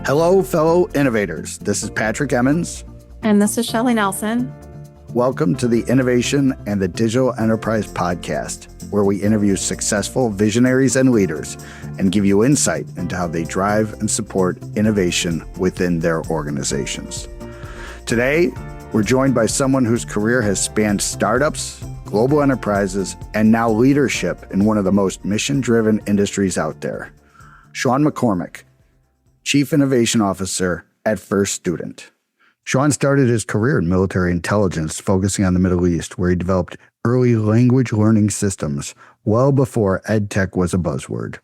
Hello, fellow innovators. This is Patrick Emmons. And this is Shelli Nelson. Welcome to the Innovation and the Digital Enterprise podcast, where we interview successful visionaries and leaders and give you insight into how they drive and support innovation within their organizations. Today, we're joined by someone whose career has spanned startups, global enterprises, and now leadership in one of the most mission-driven industries out there. Sean McCormack, Chief Innovation Officer at First Student. Sean started his career in military intelligence, focusing on the Middle East, where he developed early language learning systems well before EdTech was a buzzword.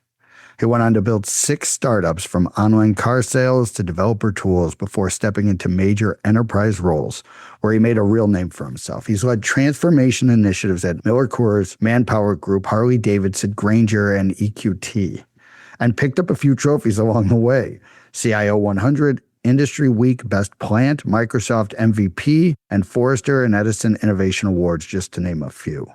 He went on to build 6 startups from online car sales to developer tools before stepping into major enterprise roles, where he made a real name for himself. He's led transformation initiatives at Miller Coors, Manpower Group, Harley, Davidson, Grainger, and EQT, and picked up a few trophies along the way. CIO 100, Industry Week Best Plant, Microsoft MVP, and Forrester and Edison Innovation Awards, just to name a few.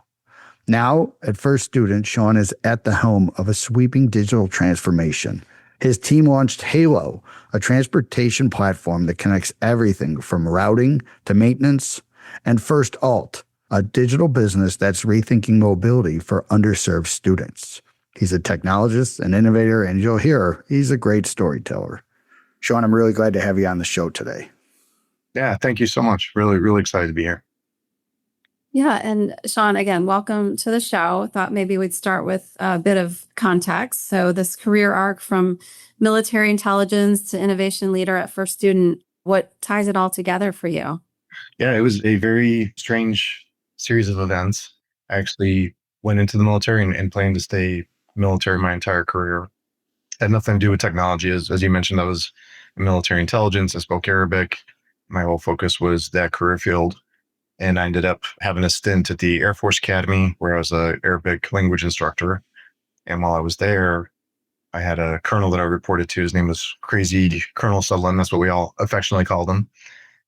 Now, at First Student, Sean is at the helm of a sweeping digital transformation. His team launched Halo, a transportation platform that connects everything from routing to maintenance, and First Alt, a digital business that's rethinking mobility for underserved students. He's a technologist, an innovator, and you'll hear he's a great storyteller. Sean, I'm really glad to have you on the show today. Yeah, thank you so much. Really, really excited to be here. Yeah. And Sean, again, welcome to the show. Thought maybe we'd start with a bit of context. So this career arc from military intelligence to innovation leader at First Student, what ties it all together for you? Yeah, it was a very strange series of events. I actually went into the military and planned to stay military my entire career. Had nothing to do with technology. As you mentioned, I was in military intelligence. I spoke Arabic. My whole focus was that career field. And I ended up having a stint at the Air Force Academy where I was an Arabic language instructor. And while I was there, I had a colonel that I reported to. His name was Crazy Colonel Sutherland. That's what we all affectionately called him.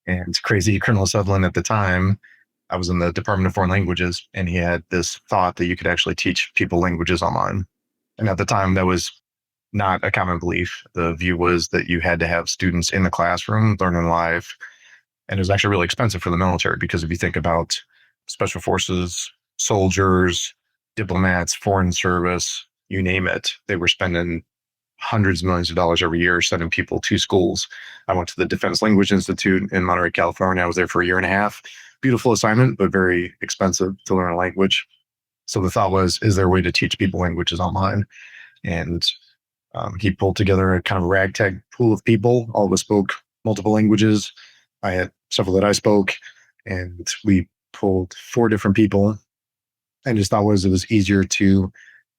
And Crazy Colonel Sutherland at the time, I was in the Department of Foreign Languages, and he had this thought that you could actually teach people languages online. And at the time, that was not a common belief. The view was that you had to have students in the classroom learning live. And it was actually really expensive for the military because if you think about special forces, soldiers, diplomats, foreign service, you name it, they were spending hundreds of millions of dollars every year sending people to schools. I went to the Defense Language Institute in Monterey, California. I was there for a year and a half. Beautiful assignment, but very expensive to learn a language. So the thought was, is there a way to teach people languages online? And he pulled together a kind of ragtag pool of people. All of us spoke multiple languages. I had several that I spoke, and we pulled 4 different people. And his thought was it was easier to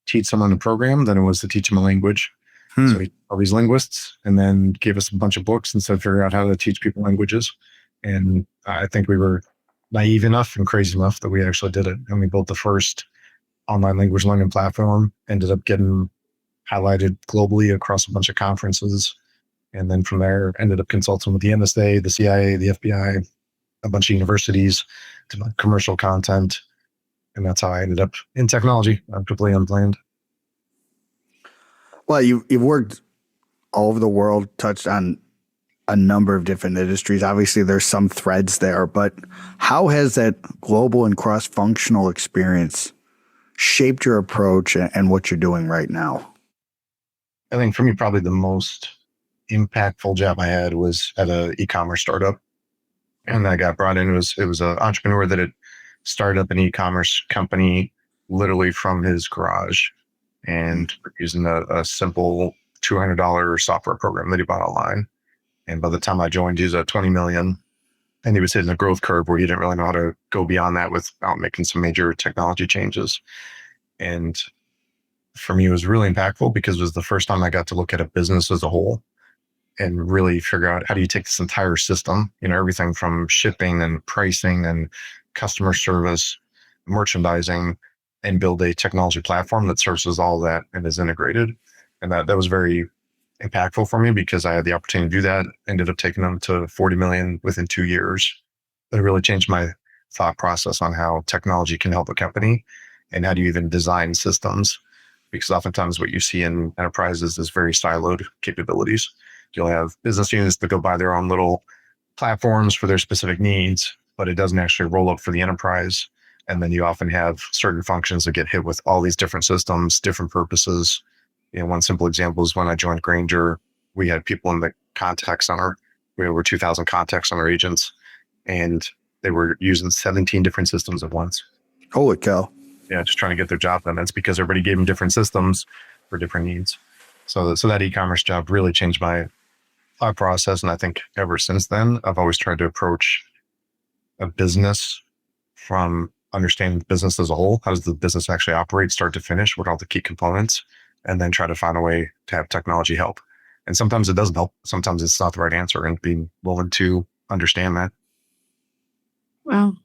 teach someone a program than it was to teach them a language. So he all these linguists and then gave us a bunch of books and said, figure out how to teach people languages. And I think we were naive enough and crazy enough that we actually did it. And we built the first online language learning platform, ended up getting highlighted globally across a bunch of conferences. And then from there, ended up consulting with the NSA, the CIA, the FBI, a bunch of universities to build commercial content. And that's how I ended up in technology, completely unplanned. Well, you've worked all over the world, touched on a number of different industries. Obviously, there's some threads there, but how has that global and cross-functional experience shaped your approach and what you're doing right now? I think for me, probably the most impactful job I had was at an e-commerce startup. And I got brought in. It was an entrepreneur that had started up an e-commerce company literally from his garage and using a simple $200 software program that he bought online. And by the time I joined, he was at 20 million. And he was hitting a growth curve where he didn't really know how to go beyond that without making some major technology changes. And for me, it was really impactful because it was the first time I got to look at a business as a whole and really figure out how do you take this entire system, everything from shipping and pricing and customer service, merchandising, and build a technology platform that services all that and is integrated. And that was very impactful for me because I had the opportunity to do that, ended up taking them to 40 million within 2 years. That really changed my thought process on how technology can help a company and how do you even design systems. Because oftentimes what you see in enterprises is very siloed capabilities. You'll have business units that go buy their own little platforms for their specific needs, but it doesn't actually roll up for the enterprise. And then you often have certain functions that get hit with all these different systems, different purposes. One simple example is when I joined Grainger, we had people in the contact center. We had over 2,000 contact center agents, and they were using 17 different systems at once. Holy cow. Yeah, just trying to get their job done. That's because everybody gave them different systems for different needs. So that e-commerce job really changed my thought process. And I think ever since then, I've always tried to approach a business from understanding the business as a whole. How does the business actually operate start to finish? What are all the key components? And then try to find a way to have technology help. And sometimes it doesn't help. Sometimes it's not the right answer, and being willing to understand that. Wow.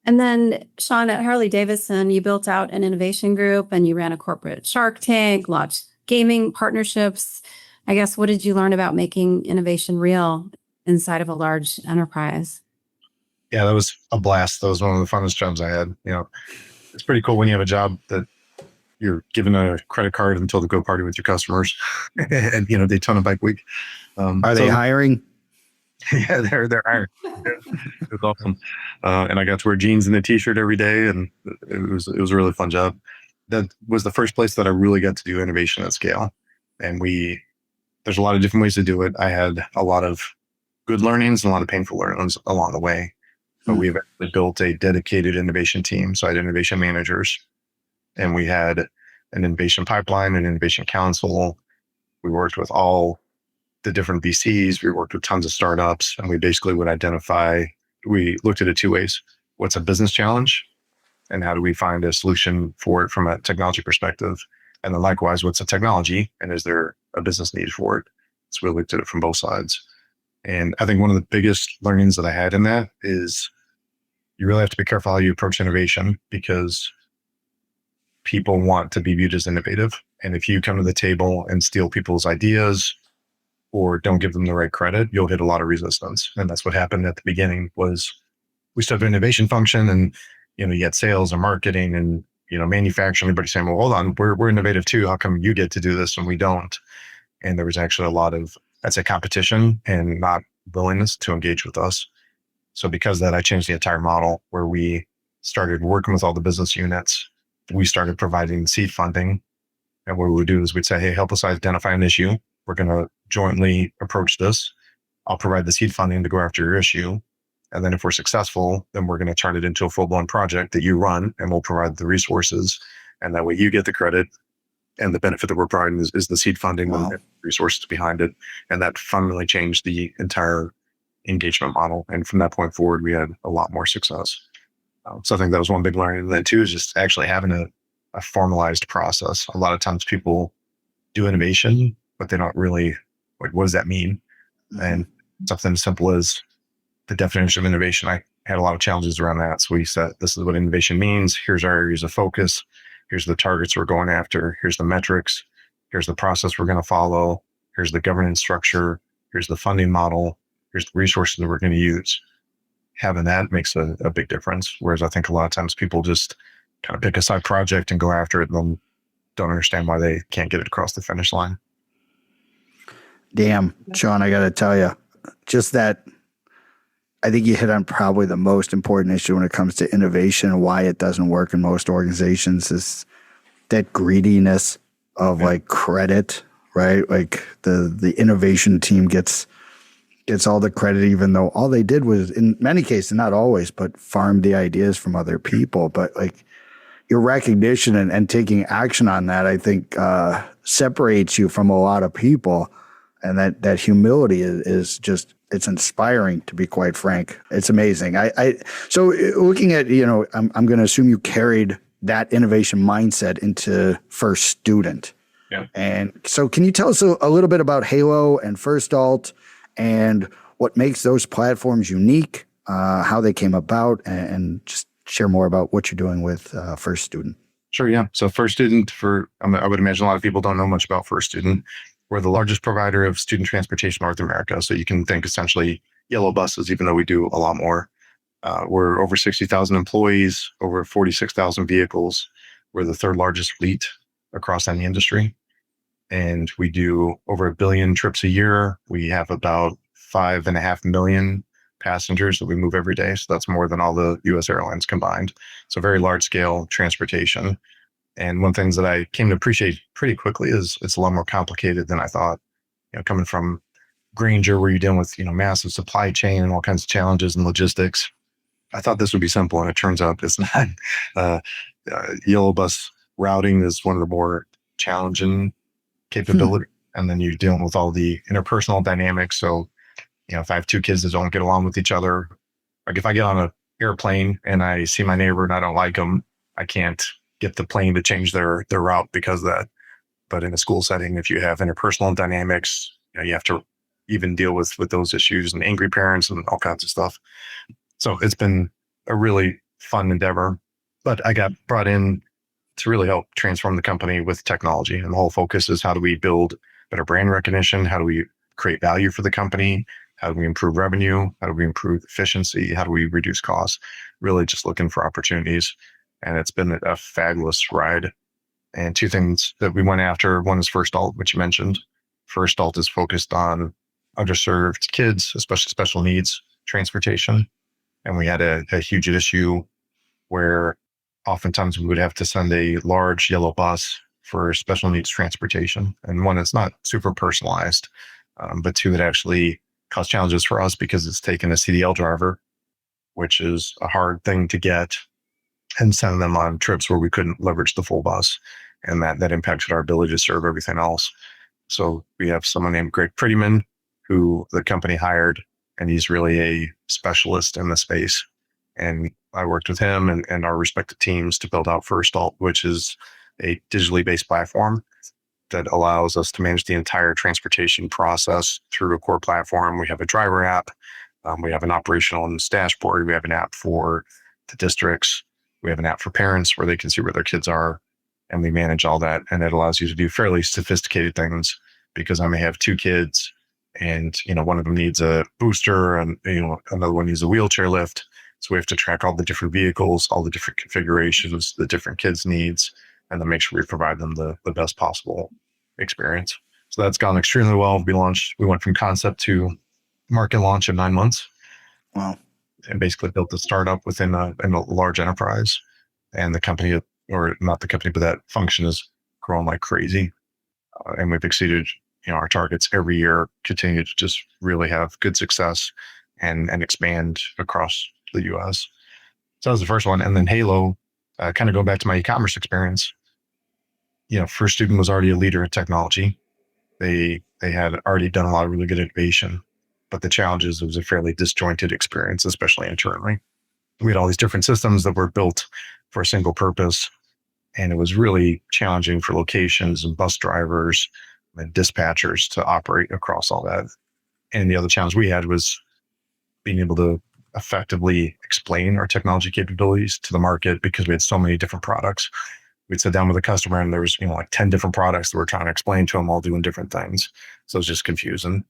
And then, Sean, at Harley Davidson, you built out an innovation group and you ran a corporate Shark Tank, launched gaming partnerships. I guess, what did you learn about making innovation real inside of a large enterprise? Yeah, that was a blast. That was one of the funnest jobs I had. It's pretty cool when you have a job that you're given a credit card until the go party with your customers and, Daytona Bike Week. Are they hiring? Yeah, they're hiring. It was awesome. And I got to wear jeans and a t-shirt every day, and it was a really fun job. That was the first place that I really got to do innovation at scale. And there's a lot of different ways to do it. I had a lot of good learnings and a lot of painful learnings along the way. But we've actually built a dedicated innovation team. So I had innovation managers, and we had an innovation pipeline, an innovation council. We worked with all the different VCs. We worked with tons of startups, and we basically would we looked at it two ways. What's a business challenge, and how do we find a solution for it from a technology perspective? And then likewise, what's a technology, and is there a business need for it? So we looked at it from both sides. And I think one of the biggest learnings that I had in that is you really have to be careful how you approach innovation, because people want to be viewed as innovative. And if you come to the table and steal people's ideas or don't give them the right credit, you'll hit a lot of resistance. And that's what happened at the beginning. Was we started an innovation function, and you had sales and marketing and manufacturing. Everybody saying, "Well, hold on, we're innovative too. How come you get to do this and we don't?" And there was actually a lot of, I'd say, competition and not willingness to engage with us. So because of that, I changed the entire model, where we started working with all the business units. We started providing seed funding, and what we would do is we'd say, "Hey, help us identify an issue. We're going to jointly approach this. I'll provide the seed funding to go after your issue. And then if we're successful, then we're going to turn it into a full-blown project that you run, and we'll provide the resources. And that way you get the credit, and the benefit that we're providing is the seed funding Wow. and the resources behind it." And that fundamentally changed the entire engagement model. And from that point forward, we had a lot more success. So I think that was one big learning. And then two is just actually having a formalized process. A lot of times people do innovation, but they don't really, what does that mean? And something as simple as the definition of innovation, I had a lot of challenges around that. So we said, this is what innovation means. Here's our areas of focus. Here's the targets we're going after. Here's the metrics. Here's the process we're going to follow. Here's the governance structure. Here's the funding model. Here's the resources that we're going to use. Having that makes a big difference. Whereas I think a lot of times people just kind of pick a side project and go after it, and then don't understand why they can't get it across the finish line. Damn, Sean, I got to tell you, just that, I think you hit on probably the most important issue when it comes to innovation and why it doesn't work in most organizations is that greediness of like credit, right? Like the innovation team gets all the credit, even though all they did was, in many cases, not always, but farmed the ideas from other people. But like your recognition and taking action on that, I think separates you from a lot of people. And that humility is just, it's inspiring, to be quite frank. It's amazing. So looking at, I'm going to assume you carried that innovation mindset into First Student. Yeah. And so can you tell us a little bit about Halo and First Alt and what makes those platforms unique, how they came about, and just share more about what you're doing with First Student? Sure, yeah. So First Student, I would imagine a lot of people don't know much about First Student. We're the largest provider of student transportation in North America. So you can think essentially yellow buses, even though we do a lot more. We're over 60,000 employees, over 46,000 vehicles. We're the third largest fleet across any industry. And we do over 1 billion trips a year. We have about 5.5 million passengers that we move every day. So that's more than all the US airlines combined. So very large scale transportation. And one thing that I came to appreciate pretty quickly is it's a lot more complicated than I thought. Coming from Granger, where you're dealing with, massive supply chain and all kinds of challenges and logistics, I thought this would be simple, and it turns out it's not. Yellow bus routing is one of the more challenging capability. And then you're dealing with all the interpersonal dynamics. So, if I have two kids that don't get along with each other, like if I get on an airplane and I see my neighbor and I don't like them, I can't get the plane to change their route because of that. But in a school setting, if you have interpersonal dynamics, you have to even deal with those issues and angry parents and all kinds of stuff. So it's been a really fun endeavor. But I got brought in to really help transform the company with technology. And the whole focus is, how do we build better brand recognition? How do we create value for the company? How do we improve revenue? How do we improve efficiency? How do we reduce costs? Really just looking for opportunities. And it's been a fabulous ride. And two things that we went after. One is First Alt, which you mentioned. First Alt is focused on underserved kids, especially special needs transportation. And we had a huge issue where oftentimes we would have to send a large yellow bus for special needs transportation. And one, it's not super personalized, but two, it actually caused challenges for us because it's taken a CDL driver, which is a hard thing to get, and send them on trips where we couldn't leverage the full bus. And that impacted our ability to serve everything else. So we have someone named Greg Prettyman, who the company hired, and he's really a specialist in the space. And I worked with him and our respective teams to build out First Alt, which is a digitally based platform that allows us to manage the entire transportation process through a core platform. We have a driver app. We have an operational and dashboard. We have an app for the districts. We have an app for parents where they can see where their kids are. And we manage all that. And it allows you to do fairly sophisticated things, because I may have two kids and, one of them needs a booster and, another one needs a wheelchair lift. So we have to track all the different vehicles, all the different configurations, the different kids' needs, and then make sure we provide them the best possible experience. So that's gone extremely well. We went from concept to market launch in 9 months. Wow. And basically built a startup within a large enterprise. And the company, or not the company, but that function has grown like crazy. And we've exceeded our targets every year, continue to just really have good success and expand across the US. So that was the first one. And then Halo, kind of going back to my e-commerce experience, First Student was already a leader in technology. They had already done a lot of really good innovation, but the challenge is it was a fairly disjointed experience, especially internally. We had all these different systems that were built for a single purpose, and it was really challenging for locations and bus drivers and dispatchers to operate across all that. And the other challenge we had was being able to effectively explain our technology capabilities to the market, because we had so many different products. We'd sit down with a customer and there was, like 10 different products that we're trying to explain to them, all doing different things. So it was just confusing.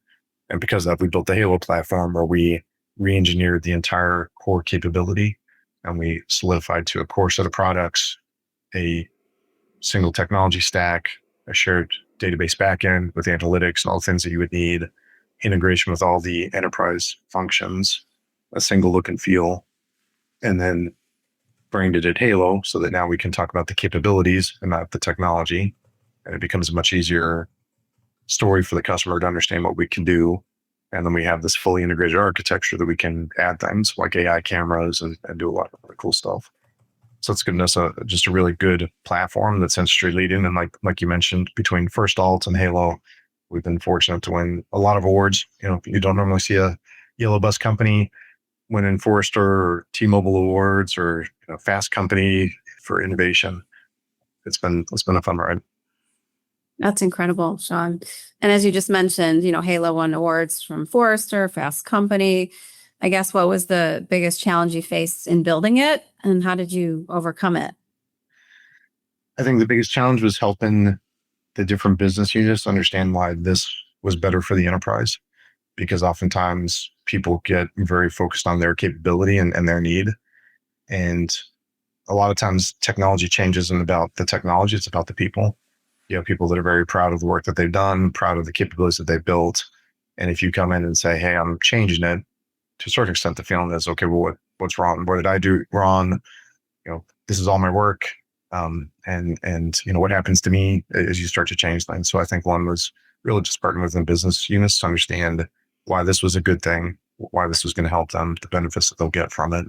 And because of that, we built the Halo platform where we re-engineered the entire core capability, and we solidified to a core set of products, a single technology stack, a shared database backend with analytics and all the things that you would need, integration with all the enterprise functions, a single look and feel, and then branded it Halo so that now we can talk about the capabilities and not the technology. And it becomes a much easier story for the customer to understand what we can do. And then we have this fully integrated architecture that we can add things like AI cameras and do a lot of other cool stuff. So it's given us just a really good platform that's industry leading. And like you mentioned, between First Alt and Halo, we've been fortunate to win a lot of awards. You don't normally see a yellow bus company winning Forrester or T-Mobile awards, or Fast Company for innovation. It's been a fun ride. That's incredible, Sean. And as you just mentioned, Halo won awards from Forrester, Fast Company. I guess, what was the biggest challenge you faced in building it, and how did you overcome it? I think the biggest challenge was helping the different business units understand why this was better for the enterprise, because oftentimes people get very focused on their capability and their need. And a lot of times technology change isn't about the technology, it's about the people. You have people that are very proud of the work that they've done, proud of the capabilities that they've built. And if you come in and say, hey, I'm changing it, to a certain extent, the feeling is, okay, well, what's wrong? What did I do wrong? This is all my work. And what happens to me as you start to change things. So I think one was really just partnering with the business units to understand why this was a good thing, why this was going to help them, the benefits that they'll get from it.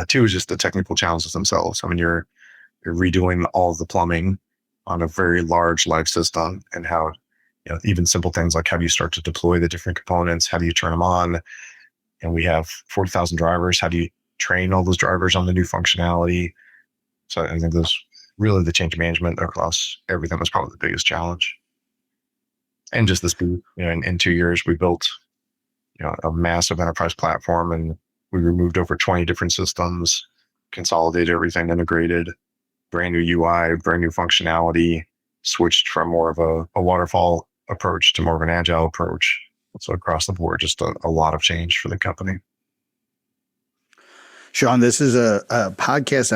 Two is just the technical challenges themselves. I mean, you're redoing all of the plumbing on a very large live system, and how, even simple things like how do you start to deploy the different components? How do you turn them on? And we have 40,000 drivers. How do you train all those drivers on the new functionality? So I think those really the change management across everything was probably the biggest challenge. And just the speed, in 2 years, we built, a massive enterprise platform, and we removed over 20 different systems, consolidated everything, integrated, brand new UI, brand new functionality, switched from more of a waterfall approach to more of an agile approach. So across the board, just a lot of change for the company. Sean, this is a podcast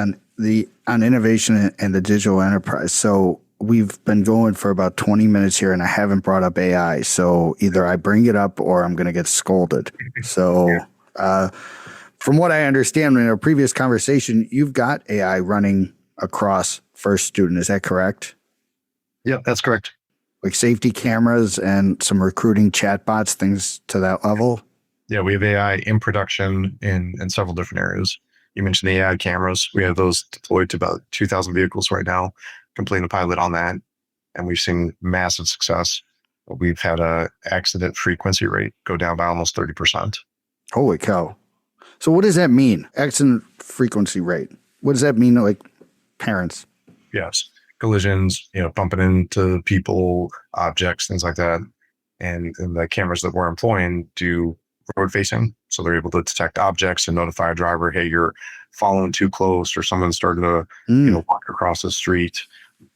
on innovation and the digital enterprise. So we've been going for about 20 minutes here, and I haven't brought up AI. So either I bring it up or I'm going to get scolded. So from what I understand in a previous conversation, you've got AI running across First Student. Is that correct? Yeah, that's correct. Like safety cameras and some recruiting chatbots, things to that level? Yeah, we have AI in production in several different areas. You mentioned the AI cameras. We have those deployed to about 2,000 vehicles right now, completing a pilot on that. And we've seen massive success. We've had a accident frequency rate go down by almost 30%. Holy cow. So what does that mean? Accident frequency rate. What does that mean to like parents? Yes. Collisions, bumping into people, objects, things like that. And the cameras that we're employing do road facing. So they're able to detect objects and notify a driver, hey, you're following too close, or someone started to walk across the street.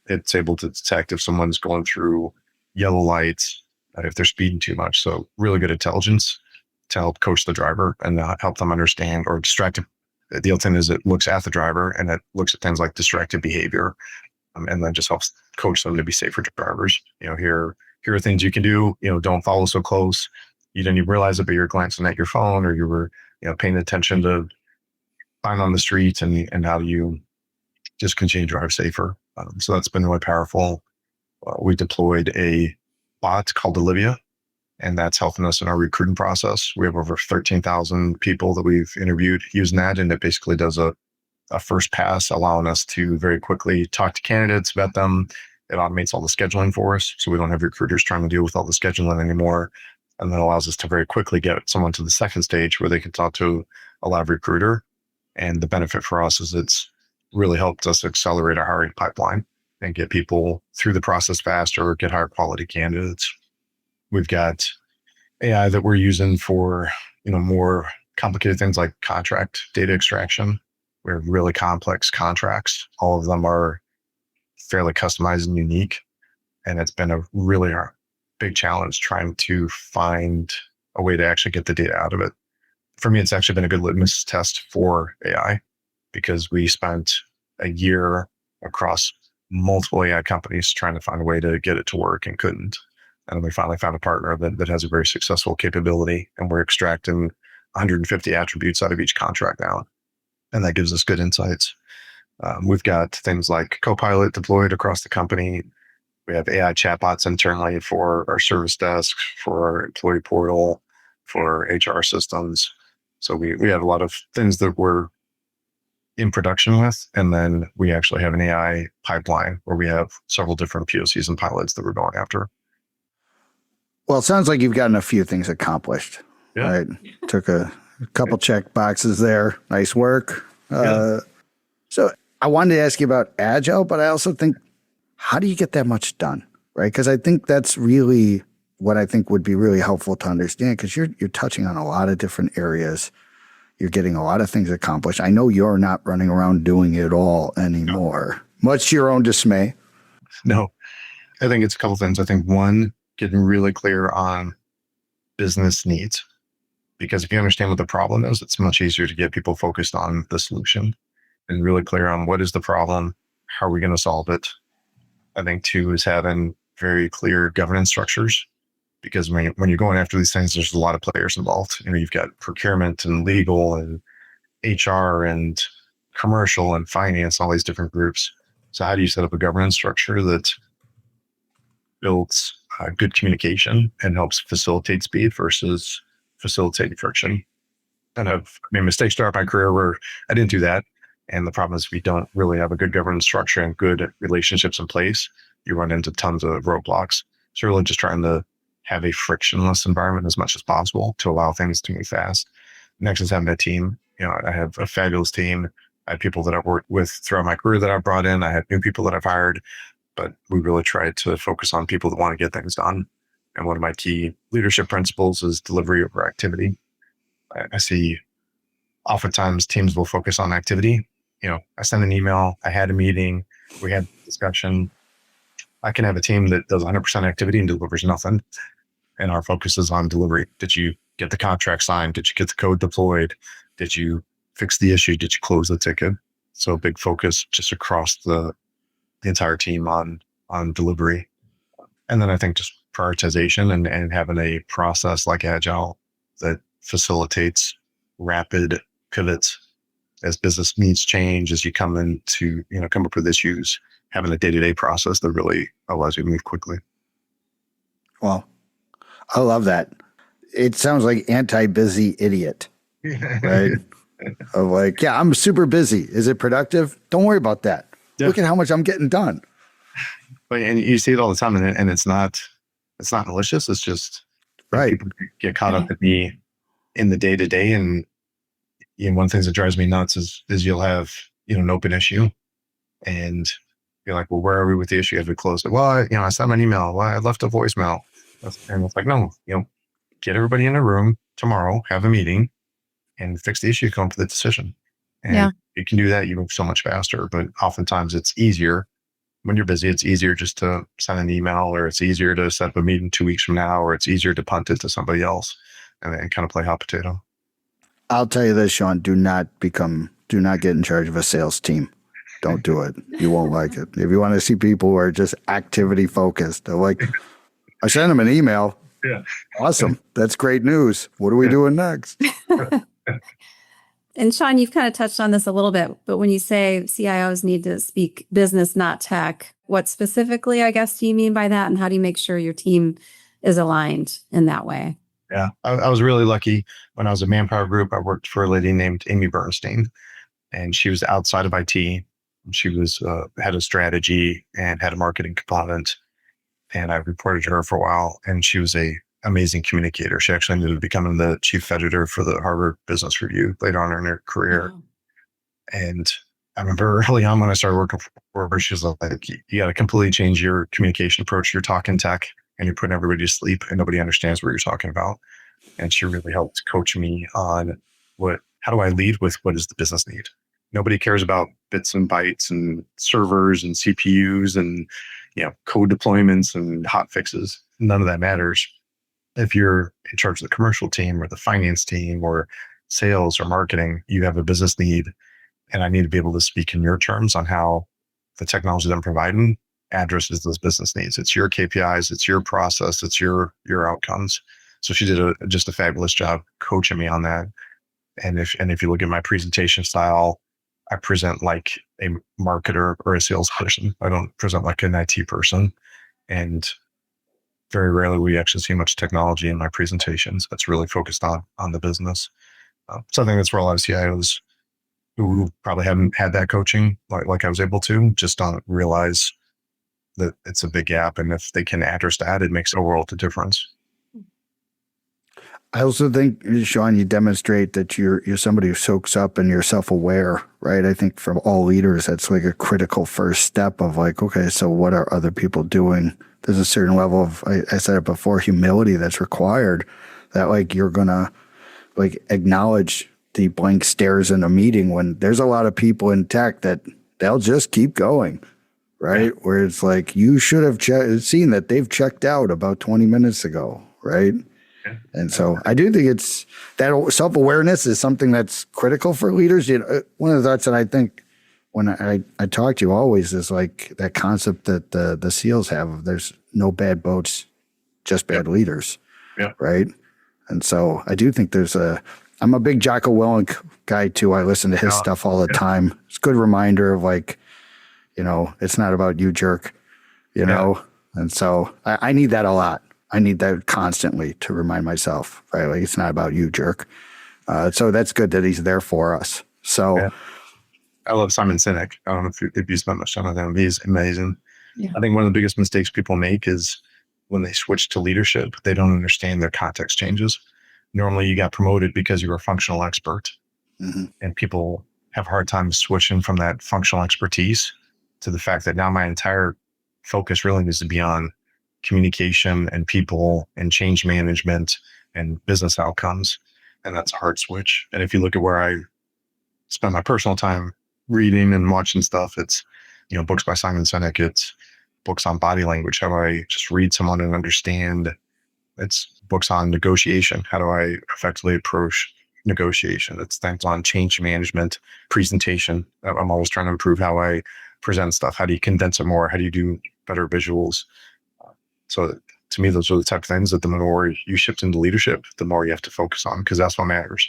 It's able to detect if someone's going through yellow lights, if they're speeding too much. So really good intelligence to help coach the driver and help them understand or distract. The other thing is it looks at the driver and it looks at things like distracted behavior, and then just helps coach them to be safer drivers. Here are things you can do. Don't follow so close. You didn't even realize it, but you're glancing at your phone, or you were, paying attention to fine on the street, and how do you just continue to drive safer. So that's been really powerful. We deployed a bot called Olivia, and that's helping us in our recruiting process. We have over 13,000 people that we've interviewed using that, and it basically does a first pass, allowing us to very quickly talk to candidates, vet them. It automates all the scheduling for us, so we don't have recruiters trying to deal with all the scheduling anymore. And then allows us to very quickly get someone to the second stage where they can talk to a live recruiter. And the benefit for us is it's really helped us accelerate our hiring pipeline and get people through the process faster, get higher quality candidates. We've got AI that we're using for, more complicated things like contract data extraction. We have really complex contracts. All of them are fairly customized and unique. And it's been a really big challenge trying to find a way to actually get the data out of it. For me, it's actually been a good litmus test for AI, because we spent a year across multiple AI companies trying to find a way to get it to work and couldn't. And then we finally found a partner that has a very successful capability, and we're extracting 150 attributes out of each contract now. And that gives us good insights. We've got things like Copilot deployed across the company. We have AI chatbots internally for our service desk, for our employee portal, for HR systems. So we have a lot of things that we're in production with. And then we actually have an AI pipeline where we have several different POCs and pilots that we're going after. Well, it sounds like you've gotten a few things accomplished. Yeah. Right? Took a couple check boxes there. Nice work. So I wanted to ask you about Agile, but I also think, how do you get that much done? Right? Because I think that's really what I think would be really helpful to understand, because you're touching on a lot of different areas. You're getting a lot of things accomplished. I know you're not running around doing it all anymore, much to your own dismay. No, I think it's a couple things. I think one, getting really clear on business needs. Because if you understand what the problem is, it's much easier to get people focused on the solution and really clear on what is the problem, how are we going to solve it. I think two is having very clear governance structures, because when you're going after these things, there's a lot of players involved. You've got procurement and legal and HR and commercial and finance, all these different groups. So how do you set up a governance structure that builds good communication and helps facilitate speed versus facilitating friction? And I've made mistakes throughout my career where I didn't do that. And the problem is we don't really have a good governance structure and good relationships in place. You run into tons of roadblocks. So really just trying to have a frictionless environment as much as possible to allow things to move fast. Next is having a team. I have a fabulous team. I have people that I've worked with throughout my career that I've brought in. I have new people that I've hired, but we really try to focus on people that want to get things done. And one of my key leadership principles is delivery over activity. I see oftentimes teams will focus on activity. I send an email, I had a meeting, we had a discussion. I can have a team that does 100% activity and delivers nothing. And our focus is on delivery. Did you get the contract signed? Did you get the code deployed? Did you fix the issue? Did you close the ticket? So a big focus just across the entire team on delivery. And then I think just prioritization and having a process like Agile that facilitates rapid pivots as business needs change, as you come up with issues, having a day-to-day process that really allows you to move quickly. Well, I love that. It sounds like anti-busy idiot, right? Of like, yeah, I'm super busy. Is it productive? Don't worry about that. Yeah. Look at how much I'm getting done. And you see it all the time, and it's not malicious. It's just right. People get caught up in the day-to-day. And one of the things that drives me nuts is you'll have an open issue, and you're like, well, where are we with the issue? Have we closed it? Well, I sent an email. Well, I left a voicemail. And it's like, no, get everybody in a room tomorrow, have a meeting, and fix the issue, come up with a decision. And you can do that, you move so much faster. But oftentimes it's easier when you're busy. It's easier just to send an email, or it's easier to set up a meeting 2 weeks from now, or it's easier to punt it to somebody else and kind of play hot potato. I'll tell you this, Sean, do not get in charge of a sales team. Don't do it. You won't like it. If you want to see people who are just activity focused, they're like, I sent them an email. Yeah. Awesome. That's great news. What are we doing next? And Sean, you've kind of touched on this a little bit, but when you say CIOs need to speak business, not tech, what specifically, I guess, do you mean by that? And how do you make sure your team is aligned in that way? Yeah, I was really lucky. When I was at Manpower Group, I worked for a lady named Amy Bernstein, and she was outside of IT. She was head of strategy and had a marketing component. And I reported to her for a while, and she was a amazing communicator. She actually ended up becoming the chief editor for the Harvard Business Review later on in her career. Wow. And I remember early on when I started working for her, she was like, you got to completely change your communication approach. You're talking tech and you're putting everybody to sleep and nobody understands what you're talking about. And she really helped coach me on how do I lead with what is the business need? Nobody cares about bits and bytes and servers and CPUs and code deployments and hot fixes. None of that matters. If you're in charge of the commercial team or the finance team or sales or marketing, you have a business need, and I need to be able to speak in your terms on how the technology that I'm providing addresses those business needs. It's your KPIs, it's your process, it's your outcomes. So she did just a fabulous job coaching me on that. And if you look at my presentation style, I present like a marketer or a salesperson. I don't present like an IT person. And very rarely we actually see much technology in my presentations. That's really focused on the business. Something that's for a lot of CIOs who probably haven't had that coaching like I was able to, just don't realize that it's a big gap. And if they can address that, it makes a world of difference. I also think, Sean, you demonstrate that you're somebody who soaks up and you're self-aware, right? I think from all leaders, that's like a critical first step of like, okay, so what are other people doing? There's a certain level of, I said it before, humility that's required, that like you're going to like acknowledge the blank stares in a meeting when there's a lot of people in tech that they'll just keep going, right? Yeah. Where it's like, you should have seen that they've checked out about 20 minutes ago, right? And so I do think it's that self-awareness is something that's critical for leaders. One of the thoughts that I think when I talk to you always is like that concept that the SEALs have of there's no bad boats, just bad leaders. Yeah. Right. And so I do think I'm a big Jocko Willink guy too. I listen to his stuff all the time. It's a good reminder of like, it's not about you, jerk, know? And so I need that a lot. I need that constantly to remind myself, right? Like it's not about you, jerk. So that's good that he's there for us. So I love Simon Sinek. I don't know if you spent much time with him. He's amazing. Yeah. I think one of the biggest mistakes people make is when they switch to leadership, they don't understand their context changes. Normally you got promoted because you were a functional expert, and people have a hard time switching from that functional expertise to the fact that now my entire focus really needs to be on communication and people and change management and business outcomes. And that's a hard switch. And if you look at where I spend my personal time reading and watching stuff, it's, books by Simon Sinek, it's books on body language. How do I just read someone and understand? It's books on negotiation. How do I effectively approach negotiation? It's things on change management, presentation. I'm always trying to improve how I present stuff. How do you condense it more? How do you do better visuals? So to me, those are the type of things that the more you shift into leadership, the more you have to focus on, because that's what matters.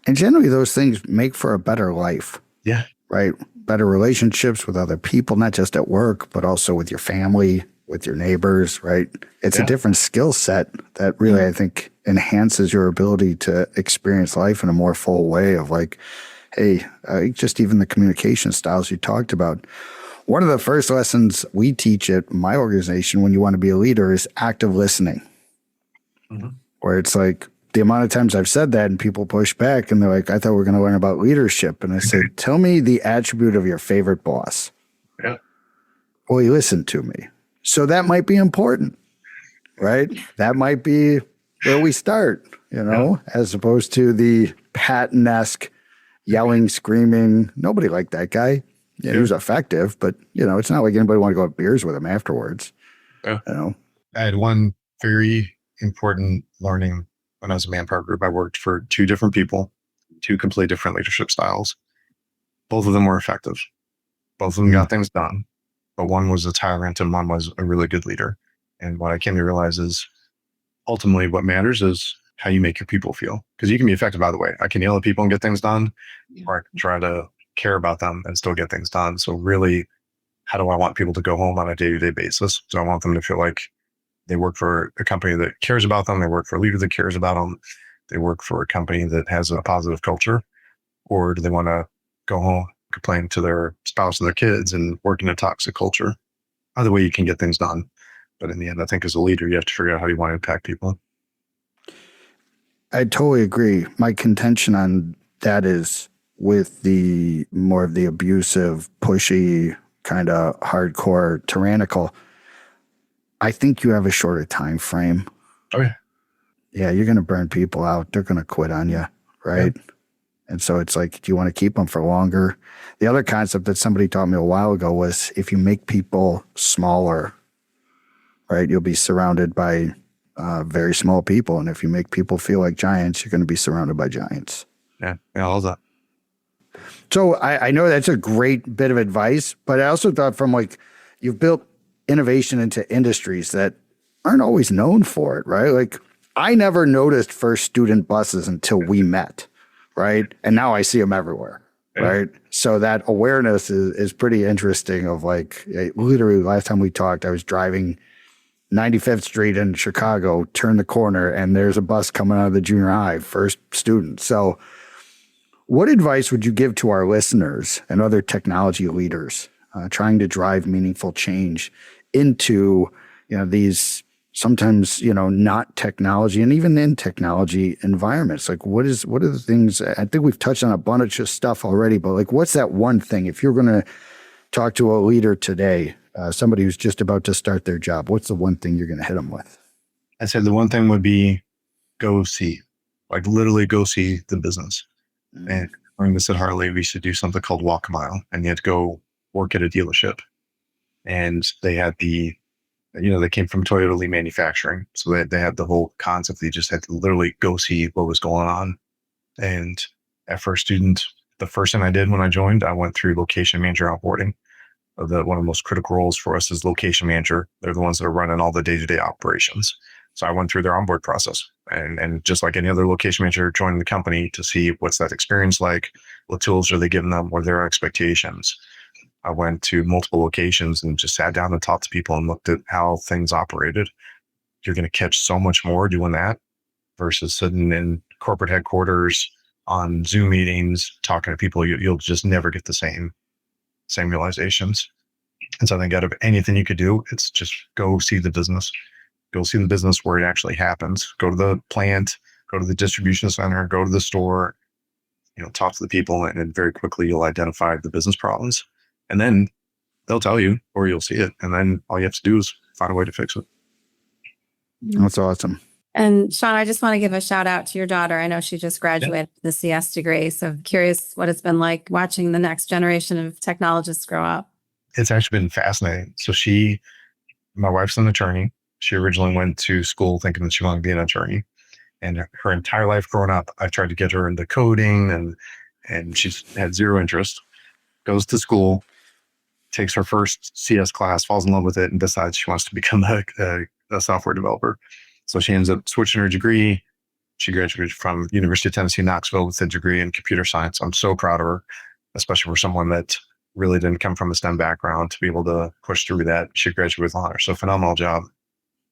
And generally those things make for a better life. Yeah. Right? Better relationships with other people, not just at work, but also with your family, with your neighbors, right? It's a different skill set that really, I think, enhances your ability to experience life in a more full way of like, hey, just even the communication styles you talked about. One of the first lessons we teach at my organization when you want to be a leader is active listening, where it's like the amount of times I've said that and people push back and they're like, I thought we were going to learn about leadership. And I said, tell me the attribute of your favorite boss. Yeah. Well, he listened to me. So that might be important, right? That might be where we start, as opposed to the Patton-esque yelling, screaming. Nobody liked that guy. Yeah, he was effective, but it's not like anybody want to go have beers with him afterwards. Yeah. I had one very important learning when I was a Manpower Group. I worked for two different people, two completely different leadership styles. Both of them were effective. Both of them got things done, but one was a tyrant and one was a really good leader. And what I came to realize is ultimately what matters is how you make your people feel. Because you can be effective, by the way. I can yell at people and get things done, or I can try to care about them and still get things done. So really, how do I want people to go home on a day-to-day basis? Do I want them to feel like they work for a company that cares about them? They work for a leader that cares about them? They work for a company that has a positive culture? Or do they want to go home, complain to their spouse and their kids and work in a toxic culture? Either way, you can get things done. But in the end, I think as a leader, you have to figure out how you want to impact people. I totally agree. My contention on that is with the more of the abusive, pushy, kind of hardcore, tyrannical, I think you have a shorter time frame. Oh, yeah. Yeah, you're going to burn people out. They're going to quit on you, right? Yeah. And so it's like, do you want to keep them for longer? The other concept that somebody taught me a while ago was if you make people smaller, right, you'll be surrounded by very small people. And if you make people feel like giants, you're going to be surrounded by giants. Yeah, all that. So I know that's a great bit of advice, but I also thought from like, you've built innovation into industries that aren't always known for it, right? Like I never noticed first student buses until we met, right? And now I see them everywhere, right? So that awareness is pretty interesting of like, literally last time we talked, I was driving 95th Street in Chicago, turn the corner, and there's a bus coming out of the junior high, first student. So what advice would you give to our listeners and other technology leaders trying to drive meaningful change into, these sometimes, not technology and even in technology environments? Like what are the things, I think we've touched on a bunch of stuff already, but like, what's that one thing, if you're going to talk to a leader today, somebody who's just about to start their job, what's the one thing you're going to hit them with? I said the one thing would be go see, like literally go see the business. And when this at Harley, we used to do something called Walk a Mile, and you had to go work at a dealership. And they had the They came from Toyota Lee Manufacturing. So they had the whole concept. They just had to literally go see what was going on. And at First Student, the first thing I did when I joined, I went through location manager onboarding. One of the most critical roles for us is location manager. They're the ones that are running all the day-to-day operations. So I went through their onboard process, and just like any other location manager, joined the company to see what's that experience like, what tools are they giving them, what are their expectations. I went to multiple locations and just sat down and talked to people and looked at how things operated. You're going to catch so much more doing that versus sitting in corporate headquarters on Zoom meetings, talking to people. You'll just never get the same realizations. And so I think out of anything you could do, it's just go see the business. Go see the business where it actually happens. Go to the plant, go to the distribution center, go to the store, talk to the people, and then very quickly you'll identify the business problems. And then they'll tell you, or you'll see it. And then all you have to do is find a way to fix it. That's awesome. And Sean, I just want to give a shout out to your daughter. I know she just graduated with the CS degree. So I'm curious what it's been like watching the next generation of technologists grow up. It's actually been fascinating. So my wife's an attorney. She originally went to school thinking that she wanted to be an attorney. And her entire life growing up, I tried to get her into coding and she's had zero interest. Goes to school, takes her first CS class, falls in love with it, and decides she wants to become a software developer. So she ends up switching her degree. She graduated from University of Tennessee, Knoxville with a degree in computer science. I'm so proud of her, especially for someone that really didn't come from a STEM background to be able to push through that. She graduated with honors. So phenomenal job.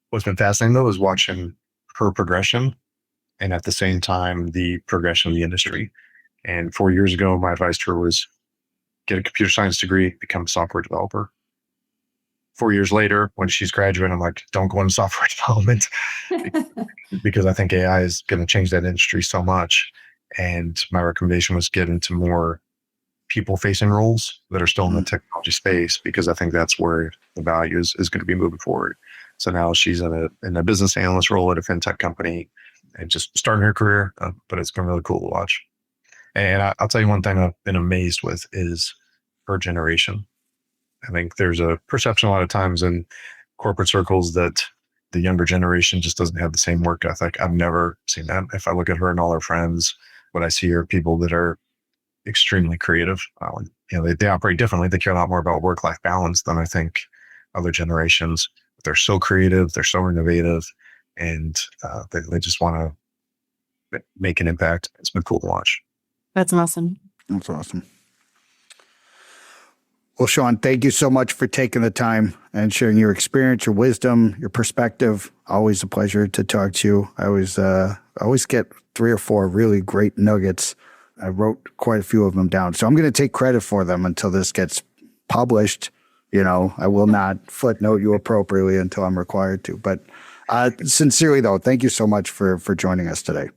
What's been fascinating though is watching her progression and at the same time, the progression of the industry. And 4 years ago, my advice to her was get a computer science degree, become a software developer. 4 years later, when she's graduating, I'm like, don't go into software development because I think AI is going to change that industry so much. And my recommendation was get into more people-facing roles that are still in the technology space, because I think that's where the value is going to be moving forward. So now she's in a business analyst role at a fintech company and just starting her career, but it's been really cool to watch. And I'll tell you one thing I've been amazed with is her generation. I think there's a perception a lot of times in corporate circles that the younger generation just doesn't have the same work ethic. I've never seen that. If I look at her and all her friends, what I see are people that are extremely creative. They operate differently. They care a lot more about work-life balance than I think other generations. They're so creative. They're so innovative. And they just want to make an impact. It's been cool to watch. That's awesome. That's awesome. Well, Sean, thank you so much for taking the time and sharing your experience, your wisdom, your perspective. Always a pleasure to talk to you. I always get 3 or 4 really great nuggets. I wrote quite a few of them down. So I'm going to take credit for them until this gets published. I will not footnote you appropriately until I'm required to. But sincerely, though, thank you so much for joining us today.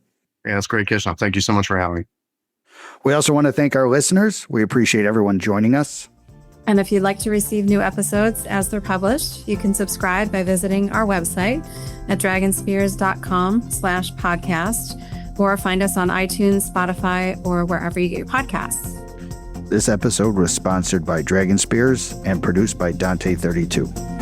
Yeah, that's great, Kishna. Thank you so much for having me. We also want to thank our listeners. We appreciate everyone joining us. And if you'd like to receive new episodes as they're published, you can subscribe by visiting our website at dragonspears.com/podcast, or find us on iTunes, Spotify, or wherever you get your podcasts. This episode was sponsored by Dragon Spears and produced by Dante32.